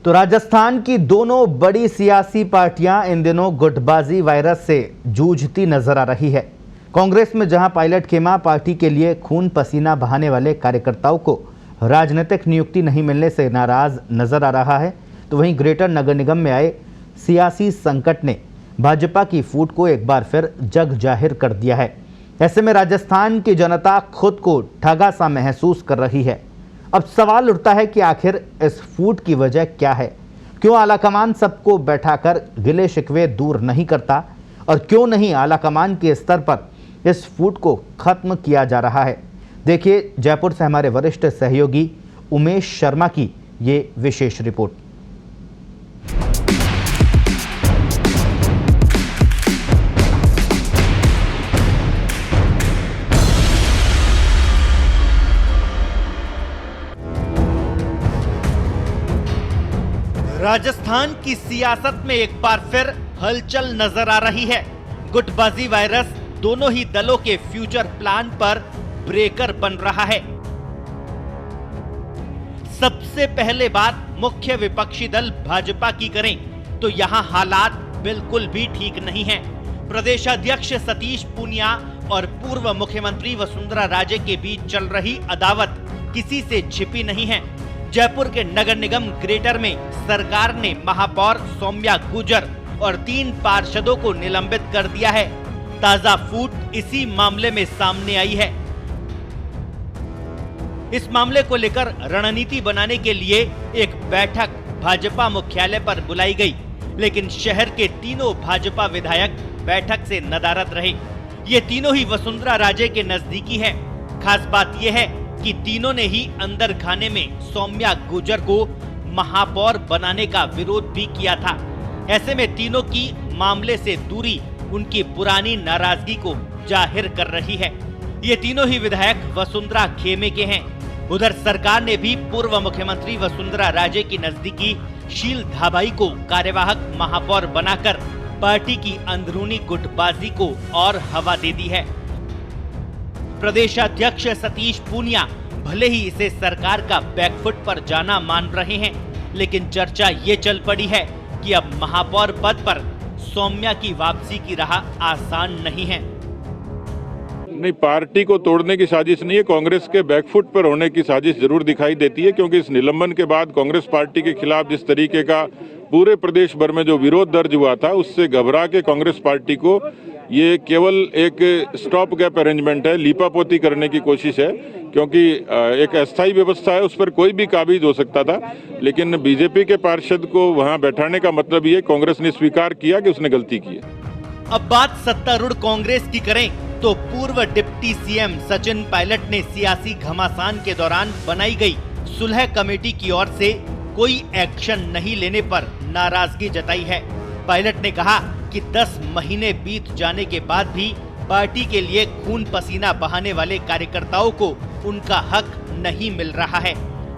तो राजस्थान की दोनों बड़ी सियासी पार्टियां इन दिनों गुटबाजी वायरस से जूझती नजर आ रही है। कांग्रेस में जहां पायलट खेमा पार्टी के लिए खून पसीना बहाने वाले कार्यकर्ताओं को राजनीतिक नियुक्ति नहीं मिलने से नाराज नजर आ रहा है, तो वहीं ग्रेटर नगर निगम में आए सियासी संकट ने भाजपा की फूट को एक बार फिर जग जाहिर कर दिया है। ऐसे में राजस्थान की जनता खुद को ठगा सा महसूस कर रही है। अब सवाल उठता है कि आखिर इस फूट की वजह क्या है? क्यों आलाकमान सबको बैठाकर गिले शिकवे दूर नहीं करता और क्यों नहीं आलाकमान के स्तर पर इस फूट को खत्म किया जा रहा है? देखिए जयपुर से हमारे वरिष्ठ सहयोगी उमेश शर्मा की ये विशेष रिपोर्ट। राजस्थान की सियासत में एक बार फिर हलचल नजर आ रही है। गुटबाजी वायरस दोनों ही दलों के फ्यूचर प्लान पर ब्रेकर बन रहा है। सबसे पहले बात मुख्य विपक्षी दल भाजपा की करें तो यहां हालात बिल्कुल भी ठीक नहीं है। प्रदेशाध्यक्ष सतीश पूनिया और पूर्व मुख्यमंत्री वसुंधरा राजे के बीच चल रही अदावत किसी से छिपी नहीं है। जयपुर के नगर निगम ग्रेटर में सरकार ने महापौर सौम्या गुर्जर और 3 पार्षदों को निलंबित कर दिया है। ताजा फूट इसी मामले में सामने आई है। इस मामले को लेकर रणनीति बनाने के लिए एक बैठक भाजपा मुख्यालय पर बुलाई गई, लेकिन शहर के तीनों भाजपा विधायक बैठक से नदारद रहे। ये तीनों ही वसुंधरा राजे के नजदीकी हैं। खास बात यह है कि तीनों ने ही अंदर खाने में सौम्या गुर्जर को महापौर बनाने का विरोध भी किया था। ऐसे में तीनों की मामले से दूरी उनकी पुरानी नाराजगी को जाहिर कर रही है। ये तीनों ही विधायक वसुंधरा खेमे के हैं। उधर सरकार ने भी पूर्व मुख्यमंत्री वसुंधरा राजे की नजदीकी शील धाबाई को कार्यवाहक महापौर बनाकर पार्टी की अंदरूनी गुटबाजी को और हवा दे दी है। प्रदेशाध्यक्ष सतीश पूनिया भले ही इसे सरकार का बैकफुट पर जाना मान रहे हैं, लेकिन चर्चा ये चल पड़ी है कि अब महापौर पद पर सौम्या की वापसी की राह आसान नहीं है। नहीं, पार्टी को तोड़ने की साजिश नहीं है, कांग्रेस के बैकफुट पर होने की साजिश जरूर दिखाई देती है, क्योंकि इस निलंबन के बाद कांग्रेस पार्टी के खिलाफ जिस तरीके का पूरे प्रदेश भर में जो विरोध दर्ज हुआ था, उससे घबरा के कांग्रेस पार्टी को ये केवल एक स्टॉप गैप अरेंजमेंट है, लीपापोती करने की कोशिश है, क्योंकि एक अस्थायी व्यवस्था है, उस पर कोई भी काबिज हो सकता था। लेकिन बीजेपी के पार्षद को वहां बैठाने का मतलब ये कांग्रेस ने स्वीकार किया कि उसने गलती की है। अब बात सत्तारूढ़ कांग्रेस की करें तो पूर्व डिप्टी सीएम सचिन पायलट ने सियासी घमासान के दौरान बनाई गई सुलह कमेटी की ओर से कोई एक्शन नहीं लेने पर नाराजगी जताई है। पायलट ने कहा कि 10 महीने बीत जाने के बाद भी पार्टी के लिए खून पसीना बहाने वाले कार्यकर्ताओं को उनका हक नहीं मिल रहा है।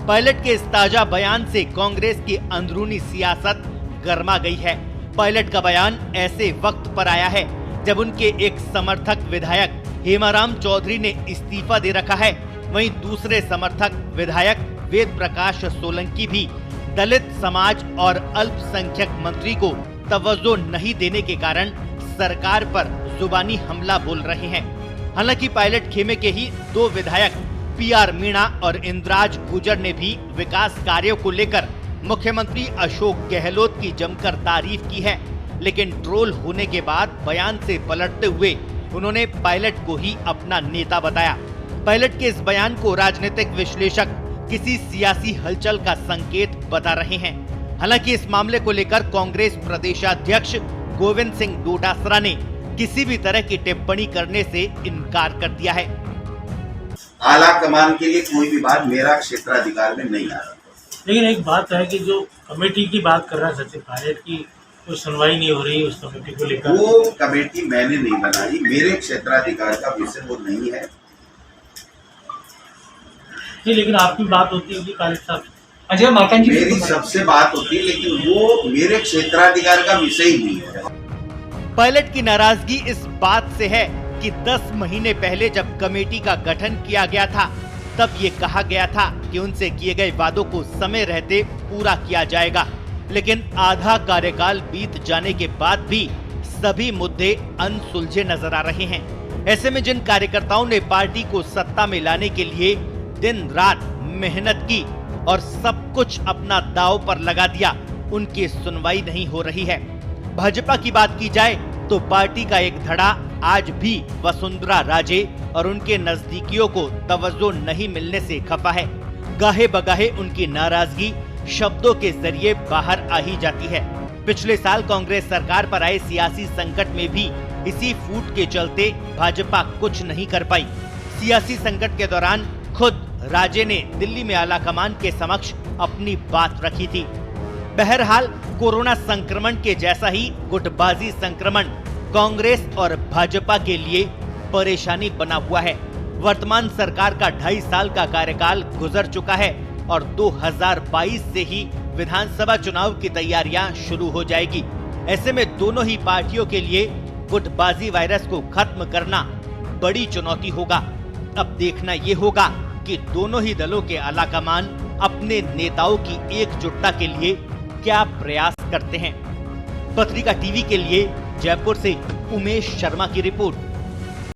पायलट के इस ताजा बयान से कांग्रेस की अंदरूनी सियासत गर्मा गई है। पायलट का बयान ऐसे वक्त पर आया है जब उनके एक समर्थक विधायक हेमाराम चौधरी ने इस्तीफा दे रखा है। वहीं दूसरे समर्थक विधायक वेद प्रकाश सोलंकी भी दलित समाज और अल्पसंख्यक मंत्री को तवज्जो नहीं देने के कारण सरकार पर जुबानी हमला बोल रहे हैं। हालांकि पायलट खेमे के ही 2 विधायक पीआर मीणा और इंद्राज गुर्जर ने भी विकास कार्यों को लेकर मुख्यमंत्री अशोक गहलोत की जमकर तारीफ की है, लेकिन ट्रोल होने के बाद बयान से पलटते हुए उन्होंने पायलट को ही अपना नेता बताया। पायलट के इस बयान को राजनीतिक विश्लेषक किसी सियासी हलचल का संकेत बता रहे हैं। हालांकि इस मामले को लेकर कांग्रेस प्रदेशाध्यक्ष गोविंद सिंह डोटासरा ने किसी भी तरह की टिप्पणी करने से इनकार कर दिया है। आला कमान के लिए कोई भी बात मेरा क्षेत्राधिकार में नहीं आ रहा। लेकिन एक बात है कि जो कमेटी की बात कर रहा है सचिन पायलट की, कोई सुनवाई नहीं हो रही उस कमेटी को लेकर। वो कमेटी मैंने नहीं बनाई, मेरे क्षेत्राधिकार का विषय वो नहीं है। नहीं, लेकिन आपकी बात होती है पायलट साहब, अजय माकन जी, मेरी सबसे बात होती है, लेकिन वो मेरे क्षेत्राधिकार का विषय ही नहीं है। पायलट की नाराजगी इस बात से है कि 10 महीने पहले जब कमेटी का गठन किया गया था, तब ये कहा गया था कि उनसे किए गए वादों को समय रहते पूरा किया जाएगा। लेकिन आधा कार्यकाल बीत जाने के बाद भी सभी मुद्दे अनसुलझे नजर आ रहे हैं। ऐसे में जिन कार्यकर्ताओं ने पार्टी को सत्ता में लाने के लिए दिन रात मेहनत की और सब कुछ अपना दांव पर लगा दिया, उनकी सुनवाई नहीं हो रही है। भाजपा की बात की जाए तो पार्टी का एक धड़ा आज भी वसुंधरा राजे और उनके नजदीकियों को तवज्जो नहीं मिलने से खफा है। गाहे बगाहे उनकी नाराजगी शब्दों के जरिए बाहर आ ही जाती है। पिछले साल कांग्रेस सरकार पर आए सियासी संकट में भी इसी फूट के चलते भाजपा कुछ नहीं कर पाई। सियासी संकट के दौरान खुद राजे ने दिल्ली में आलाकमान के समक्ष अपनी बात रखी थी। बहरहाल कोरोना संक्रमण के जैसा ही गुटबाजी संक्रमण कांग्रेस और भाजपा के लिए परेशानी बना हुआ है। वर्तमान सरकार का 2.5 साल का कार्यकाल गुजर चुका है और 2022 से ही विधानसभा चुनाव की तैयारियां शुरू हो जाएगी। ऐसे में दोनों ही पार्टियों के लिए गुटबाजी वायरस को खत्म करना बड़ी चुनौती होगा। अब देखना ये होगा कि दोनों ही दलों के आलाकमान अपने नेताओं की एकजुटता के लिए क्या प्रयास करते हैं। पत्रिका टीवी के लिए जयपुर से उमेश शर्मा की रिपोर्ट।